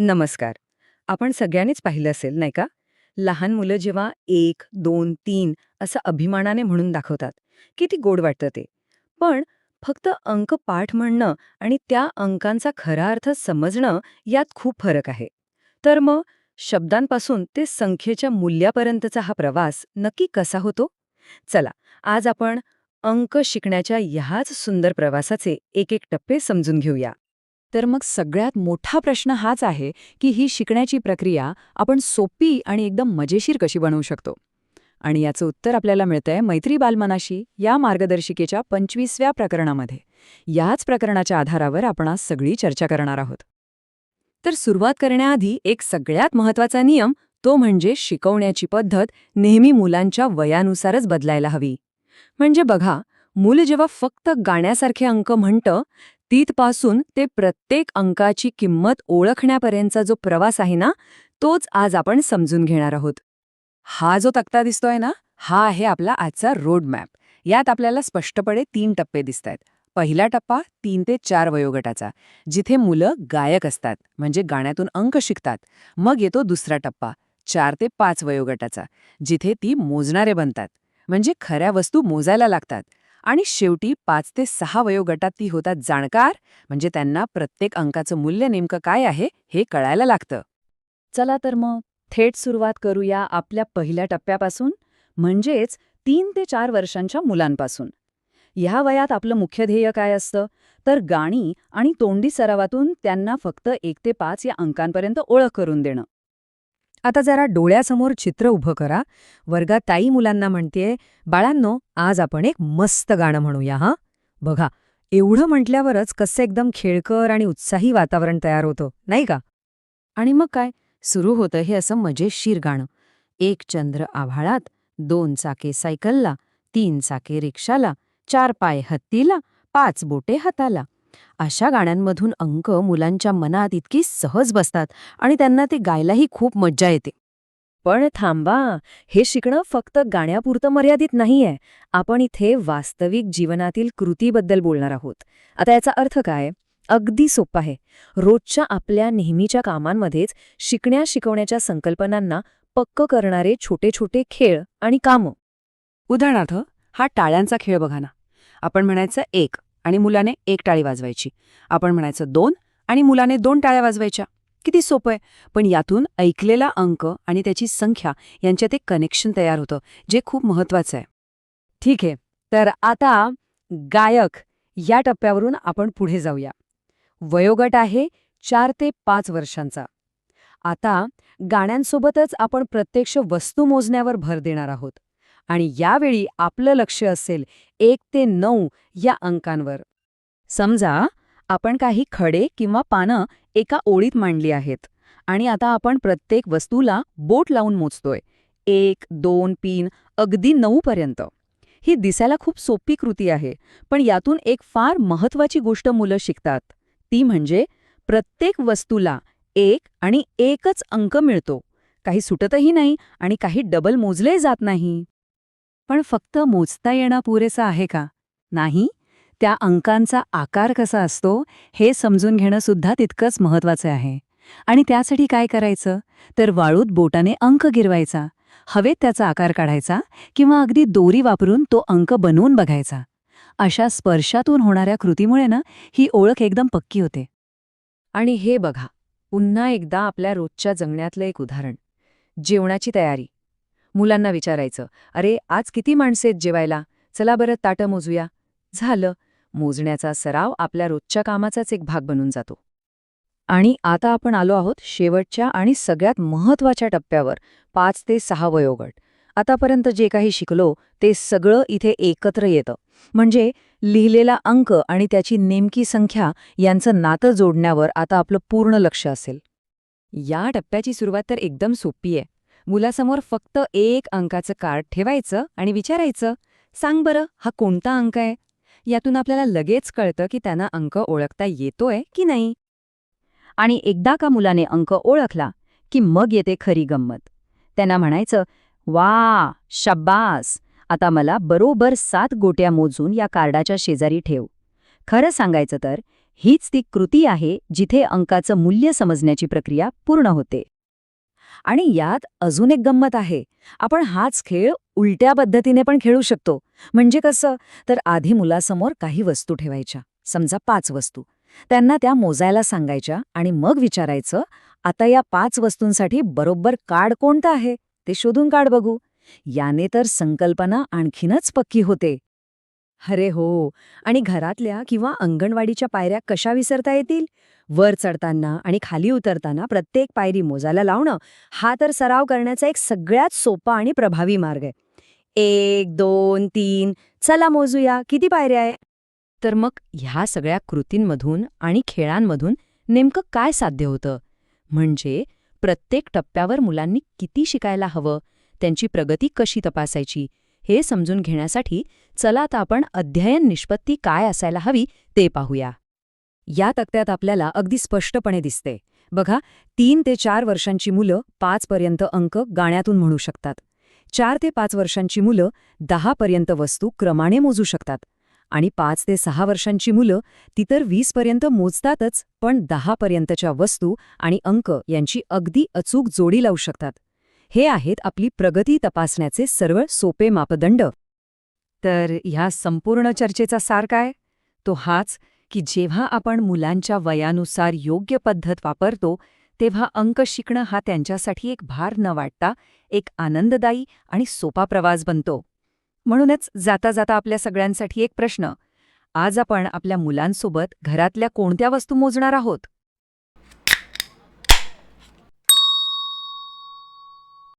नमस्कार. आपण सगळ्यांनीच पाहिलं असेल नाही का? लहान मुलं जेव्हा 1, 2, 3 असं अभिमानाने म्हणून दाखवतात, किती गोड वाटतं ते. पण फक्त अंक पाठ म्हणणं आणि त्या अंकांचा खरा अर्थ समजणं यात खूप फरक आहे. तर मग शब्दांपासून ते संख्येच्या मूल्यापर्यंतचा हा प्रवास नक्की कसा होतो? चला, आज आपण अंक शिकण्याच्या ह्याच सुंदर प्रवासाचे एक एक टप्पे समजून घेऊया. तर मग सगळ्यात मोठा प्रश्न हाच आहे की ही शिकण्याची प्रक्रिया आपण सोपी आणि एकदम मजेशीर कशी बनवू शकतो. आणि याचं उत्तर आपल्याला मिळतंय मैत्री बालमनाशी या मार्गदर्शिकेच्या 25व्या प्रकरणामध्ये. याच प्रकरणाच्या आधारावर आपण आज सगळी चर्चा करणार आहोत. तर सुरुवात करण्याआधी एक सगळ्यात महत्त्वाचा नियम, तो म्हणजे शिकवण्याची पद्धत नेहमी मुलांच्या वयानुसारच बदलायला हवी. म्हणजे बघा, मूल जेव्हा फक्त गाण्यासारखे अंक म्हणतं, तिथपासून ते प्रत्येक अंकाची किंमत ओळखण्यापर्यंतचा जो प्रवास आहे ना, तोच आज आपण समजून घेणार आहोत. हा जो तक्ता दिसतोय ना, हा आहे आपला आजचा रोड मॅप. यात आपल्याला स्पष्टपणे 3 टप्पे दिसतायत. पहिला टप्पा 3 ते 4 वयोगटाचा, जिथे मुलं गायक असतात, म्हणजे गाण्यातून अंक शिकतात. मग येतो दुसरा टप्पा 4 ते 5 वयोगटाचा, जिथे ती मोजणारे बनतात, म्हणजे खऱ्या वस्तू मोजायला लागतात. आणि शेवटी 5 ते 6 वयोगटात ती होतात जाणकार, म्हणजे त्यांना प्रत्येक अंकाचं मूल्य नेमकं काय आहे हे कळायला लागतं. चला तर मग थेट सुरुवात करूया आपल्या पहिल्या टप्प्यापासून, म्हणजेच 3 ते 4 वर्षांच्या मुलांपासून. ह्या वयात आपलं मुख्य ध्येय काय असतं? तर गाणी आणि तोंडी सरावातून त्यांना फक्त 1 ते 5 या अंकांपर्यंत ओळख करून देणं. आता जरा डोळ्यासमोर चित्र उभं करा. वर्गात ताई मुलांना म्हणतेय, बाळांनो, आज आपण एक मस्त गाणं म्हणूया हां. बघा, एवढं म्हटल्यावरच कसं एकदम खेळकर आणि उत्साही वातावरण तयार होतं, नाही का? आणि मग काय, सुरू होतं हे असं मजेशीर गाणं. 1 चंद्र आभाळात, 2 चाके सायकलला, 3 चाके रिक्षाला, 4 पाय हत्तीला, 5 बोटे हाताला. अशा गाण्यांमधून अंक मुलांच्या मनात इतकी सहज बसतात आणि त्यांना ते गायलाही खूप मज्जा येते. पण थांबा, हे शिकणं फक्त गाण्यापुरतं मर्यादित नाहीये. आपण इथे वास्तविक जीवनातील कृतीबद्दल बोलणार आहोत. आता याचा अर्थ काय? अगदी सोपं आहे. रोजच्या आपल्या नेहमीच्या कामांमध्येच शिकवण्याच्या संकल्पनांना पक्क करणारे छोटे छोटे खेळ आणि कामं. उदाहरणार्थ, हा टाळ्यांचा खेळ बघा ना. आपण म्हणायचं 1 आणि मुलाने 1 टाळी वाजवायची. आपण म्हणायचं 2 आणि मुलाने 2 टाळ्या वाजवायच्या. किती सोपं आहे. पण यातून ऐकलेला अंक आणि त्याची संख्या यांच्यात एक कनेक्शन तयार होतं, जे खूप महत्वाचं आहे. ठीक आहे, तर आता गायक या टप्प्यावरून आपण पुढे जाऊया. वयोगट आहे 4 ते 5 वर्षांचा. आता गाण्यांसोबतच आपण प्रत्यक्ष वस्तू मोजण्यावर भर देणार आहोत. आणि यावेळी आपलं लक्ष असेल 1 ते 9 या अंकांवर. समजा आपण काही खडे किंवा पानं एका ओळीत मांडली आहेत आणि आता आपण प्रत्येक वस्तूला बोट लावून मोजतोय. 1, 2, 3 अगदी 9 पर्यंत. ही दिसायला खूप सोपी कृती आहे, पण यातून एक फार महत्वाची गोष्ट मुलं शिकतात. ती म्हणजे प्रत्येक वस्तूला 1 आणि 1च अंक मिळतो. काही सुटतही नाही आणि काही डबल मोजले जात नाही. पण फक्त मोजता येणं पुरेसं आहे का? नाही. त्या अंकांचा आकार कसा असतो हे समजून घेणं सुद्धा तितकंच महत्वाचं आहे. आणि त्यासाठी काय करायचं? तर वाळूत बोटाने अंक गिरवायचा, हवेत त्याचा आकार काढायचा किंवा अगदी दोरी वापरून तो अंक बनवून बघायचा. अशा स्पर्शातून होणाऱ्या कृतीमुळे ना, ही ओळख एकदम पक्की होते. आणि हे बघा, पुन्हा एकदा आपल्या रोजच्या जगण्यातलं एक उदाहरण. जेवणाची तयारी. मुलांना विचारायचं, अरे आज किती माणसे आहेत जेवायला? चला बरं ताटं मोजूया. झालं. मोजण्याचा सराव आपल्या रोजच्या कामाचाच एक भाग बनून जातो. आणि आता आपण आलो आहोत शेवटच्या आणि सगळ्यात महत्त्वाच्या टप्प्यावर, 5 ते 6 वयोगट. आतापर्यंत जे काही शिकलो ते सगळं इथे एकत्र येतं. म्हणजे लिहिलेला अंक आणि त्याची नेमकी संख्या यांचं नातं जोडण्यावर आता आपलं पूर्ण लक्ष असेल. या टप्प्याची सुरुवात तर एकदम सोपी आहे. मुलासमोर फक्त 1 अंकाचं कार्ड ठेवायचं आणि विचारायचं, सांग बरं हा कोणता अंक आहे? यातून आपल्याला लगेच कळतं की त्यांना अंक ओळखता येतोय की नाही. आणि एकदा का मुलाने अंक ओळखला की मग येते खरी गंमत. त्यांना म्हणायचं, वा शाब्बास, आता मला बरोबर 7 गोट्या मोजून या कार्डाच्या शेजारी ठेव. खरं सांगायचं तर हीच ती कृती आहे जिथे अंकाचं मूल्य समजण्याची प्रक्रिया पूर्ण होते. आणि यात अजून एक गंमत आहे. आपण हाच खेळ उलट्या पद्धतीने पण खेळू शकतो. म्हणजे कसं? तर आधी मुलासमोर काही वस्तू ठेवायच्या, समजा 5 वस्तू. त्यांना त्या मोजायला सांगायच्या आणि मग विचारायचं, आता या 5 वस्तूंसाठी बरोबर कार्ड कोणतं आहे ते शोधून काढ बघू. याने तर संकल्पना आणखीनच पक्की होते. अरे हो. आणि घरातल्या किंवा अंगणवाडीच्या पायऱ्या कशा विसरता येतील? वर चढताना आणि खाली उतरताना प्रत्येक पायरी मोजायला लावणं, हा तर सराव करण्याचा एक सगळ्यात सोपा आणि प्रभावी मार्ग आहे. 1, 2, 3, चला मोजूया, किती पायऱ्या आहे? तर मग ह्या सगळ्या कृतींमधून आणि खेळांमधून नेमकं काय साध्य होतं? म्हणजे प्रत्येक टप्प्यावर मुलांनी किती शिकायला हवं, त्यांची प्रगती कशी तपासायची, हे समजून घेण्यासाठी चला आता आपण अध्ययन निष्पत्ती काय असायला हवी ते पाहूया. या तक्त्यात आपल्याला अगदी स्पष्टपणे दिसते. बघा, 3 ते 4 वर्षांची मुलं 5 पर्यंत अंक गाण्यातून म्हणू शकतात. 4 ते 5 वर्षांची मुलं 10 पर्यंत वस्तू क्रमाने मोजू शकतात. आणि 5 ते 6 वर्षांची मुलं ती तर 20 पर्यंत मोजतातच, पण 10 पर्यंतच्या वस्तू आणि अंक यांची अगदी अचूक जोडी लावू शकतात. हे आहेत आपली प्रगती तपासण्याचे सर्व सोपे मापदंड. तर ह्या संपूर्ण चर्चेचा सार काय? तो हाच की जेव्हा आपण मुलांच्या वयानुसार योग्य पद्धत वापरतो, तेव्हा अंक शिकणं हा त्यांच्यासाठी एक भार न वाटता एक आनंददायी आणि सोपा प्रवास बनतो. म्हणूनच जाता जाता आपल्या सगळ्यांसाठी एक प्रश्न. आज आपण आपल्या मुलांसोबत घरातल्या कोणत्या वस्तू मोजणार आहोत?